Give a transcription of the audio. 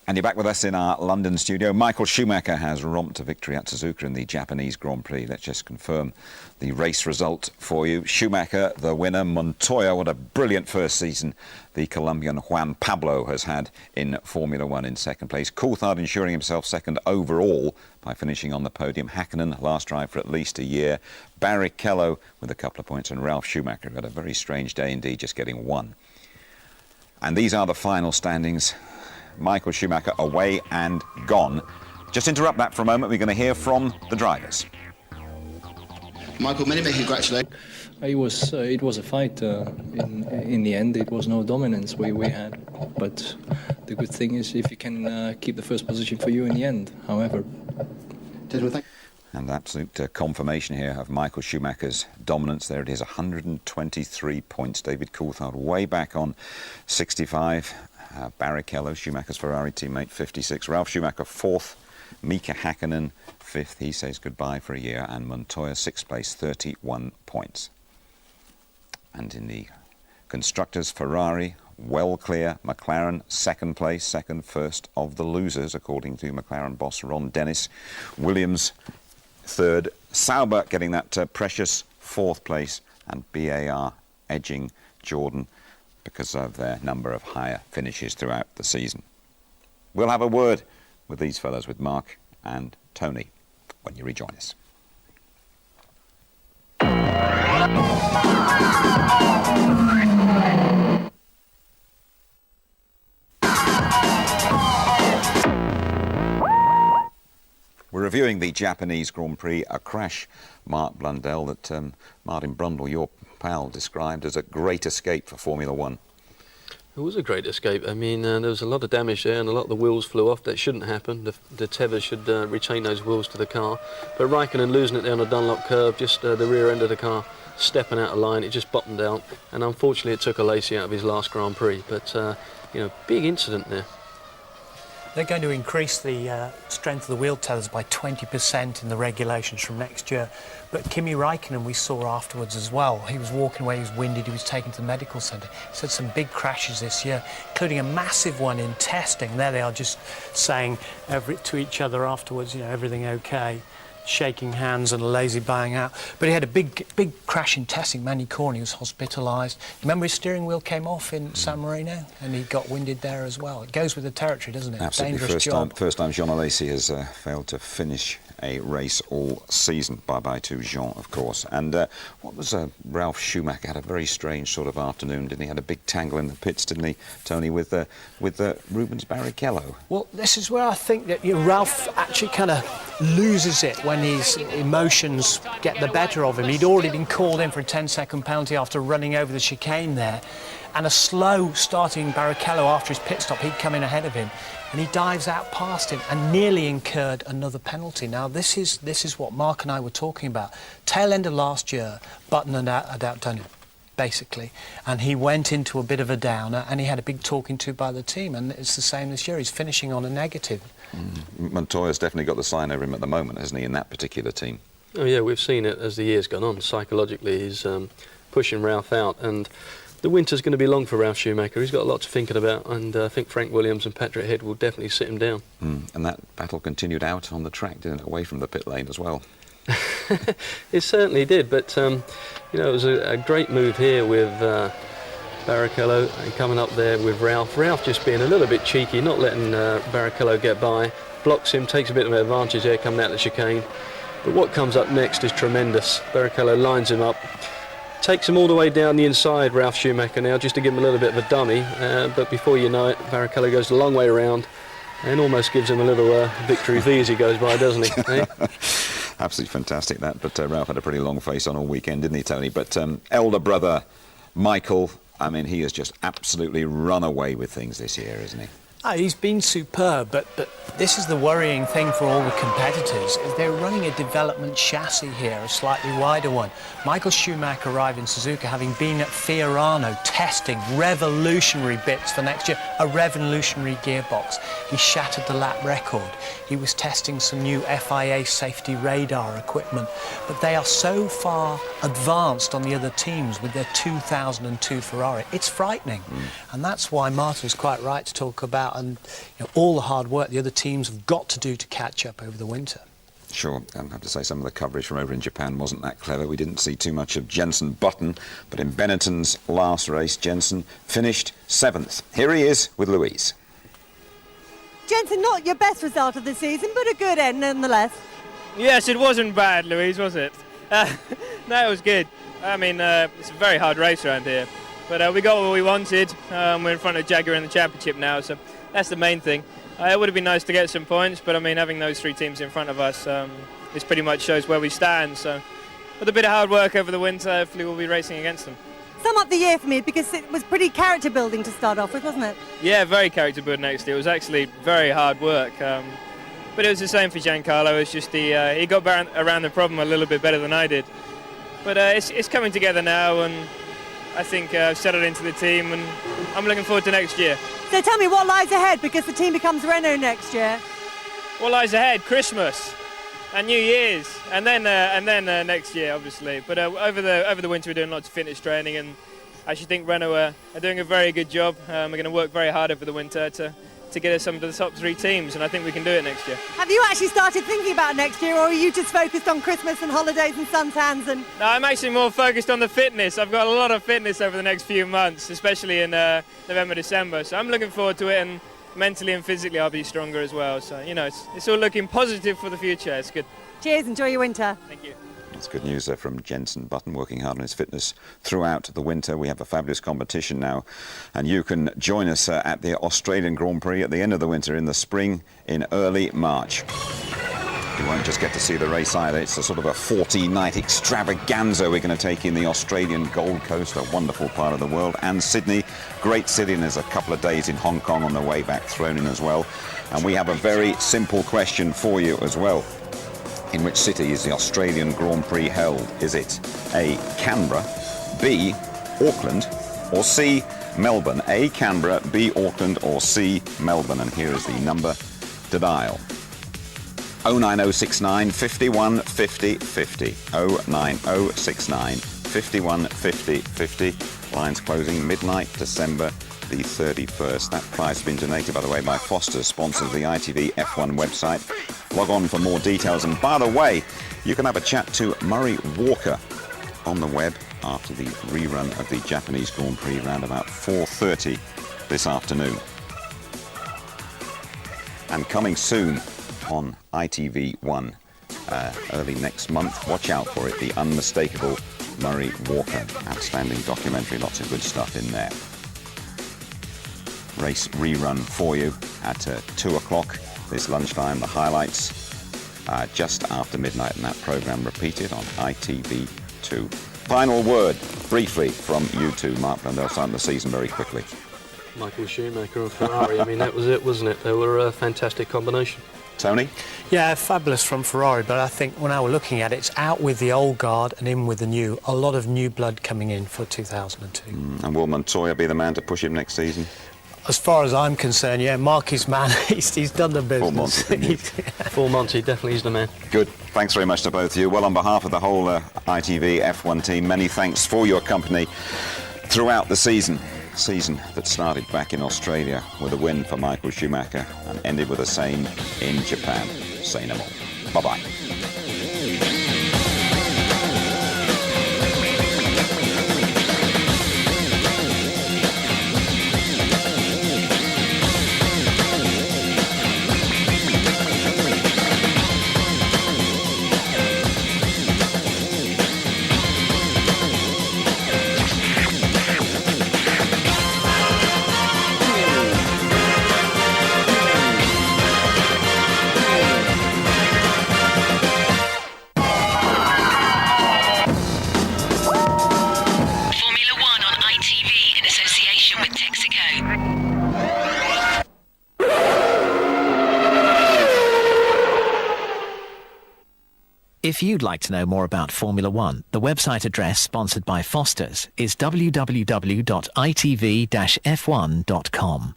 And you're back with us in our London studio. Michael Schumacher has romped to victory at Suzuka in the Japanese Grand Prix. Let's just confirm the race result for you. Schumacher, the winner. Montoya, what a brilliant first season the Colombian Juan Pablo has had in Formula One in second place. Coulthard ensuring himself second overall by finishing on the podium. Hakkinen, last drive for at least a year. Barrichello with a couple of points, and Ralf Schumacher had a very strange day indeed, just getting one. And these are the final standings. Michael Schumacher away and gone. Just interrupt that for a moment. We're going to hear from the drivers. Michael, many congratulations. It was a fight. In the end, it was no dominance we had. But the good thing is if you can keep the first position for you in the end. However, and absolute confirmation here of Michael Schumacher's dominance. There it is, 123 points. David Coulthard way back on 65. Barrichello, Schumacher's Ferrari teammate, 56. Ralf Schumacher, 4th. Mika Hakkinen, 5th. He says goodbye for a year. And Montoya, 6th place, 31 points. And in the constructors, Ferrari, well clear. McLaren, 2nd place, first of the losers, according to McLaren boss Ron Dennis. Williams, 3rd. Sauber getting that precious 4th place. And BAR edging Jordan because of their number of higher finishes throughout the season. We'll have a word with these fellows, with Mark and Tony, when you rejoin us. We're reviewing the Japanese Grand Prix, a crash, Mark Blundell, that Martin Brundle, your pal, described as a great escape for Formula One. It was a great escape. I mean, there was a lot of damage there and a lot of the wheels flew off. That shouldn't happen. The Tevez should retain those wheels to the car. But Raikkonen losing it there on a Dunlop curve, just the rear end of the car stepping out of line, it just bottomed out. And unfortunately it took Alesi out of his last Grand Prix. But, you know, big incident there. They're going to increase the strength of the wheel tethers by 20% in the regulations from next year. But Kimi Raikkonen, we saw afterwards as well. He was walking away, he was winded, he was taken to the medical centre. He's had some big crashes this year, including a massive one in testing. There they are just saying to each other afterwards, you know, everything okay, shaking hands and lazy bowing out. But he had a big crash in testing. Manny Corny was hospitalised. Remember his steering wheel came off in San Marino and he got winded there as well. It goes with the territory, doesn't it? Absolutely. Dangerous job. First time Jean Alesi has failed to finish a race all season. Bye-bye to Jean, of course. And what was Ralf Schumacher had a very strange sort of afternoon, didn't he? Had a big tangle in the pits, didn't he, Tony, with Rubens Barrichello? Well, this is where I think that Ralf actually kind of loses it when his emotions get the better of him. He'd already been called in for a 10-second penalty after running over the chicane there, and a slow starting Barrichello after his pit stop, he'd come in ahead of him, and he dives out past him and nearly incurred another penalty. Now this is what Mark and I were talking about. Tail end of last year, Button had outdone him, basically, and he went into a bit of a downer and he had a big talking to by the team, and it's the same this year. He's finishing on a negative. Montoya's definitely got the sign over him at the moment, hasn't he, in that particular team? Oh yeah, we've seen it as the year's gone on. Psychologically he's pushing Ralf out, and the winter's going to be long for Ralf Schumacher. He's got lots of thinking about, and I think Frank Williams and Patrick Head will definitely sit him down. And that battle continued out on the track, didn't it, away from the pit lane as well? It certainly did, but you know, it was a great move here with Barrichello and coming up there with Ralf. Ralf just being a little bit cheeky, not letting Barrichello get by, blocks him, takes a bit of an advantage there coming out the chicane. But what comes up next is tremendous. Barrichello lines him up, takes him all the way down the inside, Ralf Schumacher now, just to give him a little bit of a dummy. But before you know it, Barrichello goes a long way around and almost gives him a little victory V as he goes by, doesn't he? Eh? Absolutely fantastic, that. But Ralf had a pretty long face on all weekend, didn't he, Tony? But elder brother Michael, I mean, he has just absolutely run away with things this year, isn't he? He's been superb, but this is the worrying thing for all the competitors, is they're running a development chassis here, a slightly wider one. Michael Schumacher arrived in Suzuka having been at Fiorano testing revolutionary bits for next year, a revolutionary gearbox. He shattered the lap record. He was testing some new FIA safety radar equipment, but they are so far advanced on the other teams with their 2002 Ferrari. It's frightening, and that's why Martin was quite right to talk about about, and all the hard work the other teams have got to do to catch up over the winter. Sure, I have to say some of the coverage from over in Japan wasn't that clever. We didn't see too much of Jenson Button, but in Benetton's last race, Jenson finished 7th. Here he is with Louise. Jenson, not your best result of the season, but a good end nonetheless. Yes, it wasn't bad, Louise, was it? No, it was good. I mean, it's a very hard race around here, but we got what we wanted. We're in front of Jaguar in the championship now, so that's the main thing. It would have been nice to get some points, but I mean, having those 3 teams in front of us, this pretty much shows where we stand. So, with a bit of hard work over the winter, hopefully we'll be racing against them. Sum up the year for me, because it was pretty character building to start off with, wasn't it? Yeah, very character building next year. It was actually very hard work, but it was the same for Giancarlo. It's just he got around the problem a little bit better than I did. But it's coming together now, and I think I've settled into the team, and I'm looking forward to next year. So tell me what lies ahead, because the team becomes Renault next year. What lies ahead? Christmas and New Year's, and then next year, obviously. But over the winter, we're doing lots of fitness training, and I actually think Renault are doing a very good job. We're going to work very hard over the winter to get us some of the top 3 teams, and I think we can do it next year. Have you actually started thinking about next year, or are you just focused on Christmas and holidays and suntans? And No, I'm actually more focused on the fitness. I've got a lot of fitness over the next few months, especially in November, December. So I'm looking forward to it, and mentally and physically I'll be stronger as well. So, it's all looking positive for the future. It's good. cheers, enjoy your winter. Thank you. That's good news there from Jenson Button, working hard on his fitness throughout the winter. We have a fabulous competition now, and you can join us at the Australian Grand Prix at the end of the winter in the spring in early March. You won't just get to see the race either. It's a sort of a 40-night extravaganza. We're going to take in the Australian Gold Coast, a wonderful part of the world, and Sydney. Great city, and there's a couple of days in Hong Kong on the way back thrown in as well. And we have a very simple question for you as well. In which city is the Australian Grand Prix held? Is it A, Canberra, B, Auckland, or C, Melbourne? A, Canberra, B, Auckland, or C, Melbourne? And here is the number to dial. 09069 51 50 50. 09069 51 50 50. Lines closing midnight, December the 31st. That prize has been donated, by the way, by Foster's, sponsor of the ITV F1 website. Log on for more details. And by the way, you can have a chat to Murray Walker on the web after the rerun of the Japanese Grand Prix around about 4:30 this afternoon. And coming soon on ITV1 early next month, watch out for it, the unmistakable Murray Walker. Outstanding documentary, lots of good stuff in there. Race rerun for you at 2 o'clock this lunchtime. The highlights just after midnight, and that programme repeated on ITV2. Final word, briefly, from you two, Mark Blundell, starting the season very quickly. Michael Schumacher and Ferrari, I mean, that was it, wasn't it? They were a fantastic combination. Tony? Yeah, fabulous from Ferrari, but I think when I were looking at it, it's out with the old guard and in with the new. A lot of new blood coming in for 2002. And will Montoya be the man to push him next season? As far as I'm concerned, yeah, Marky's man, he's done the business. Full Monty definitely is the man. Good. Thanks very much to both of you. Well, on behalf of the whole ITV F1 team, many thanks for your company throughout the season. Season that started back in Australia with a win for Michael Schumacher and ended with the same in Japan. Say no more. Bye-bye. If you'd like to know more about Formula One, the website address sponsored by Foster's is www.itv-f1.com.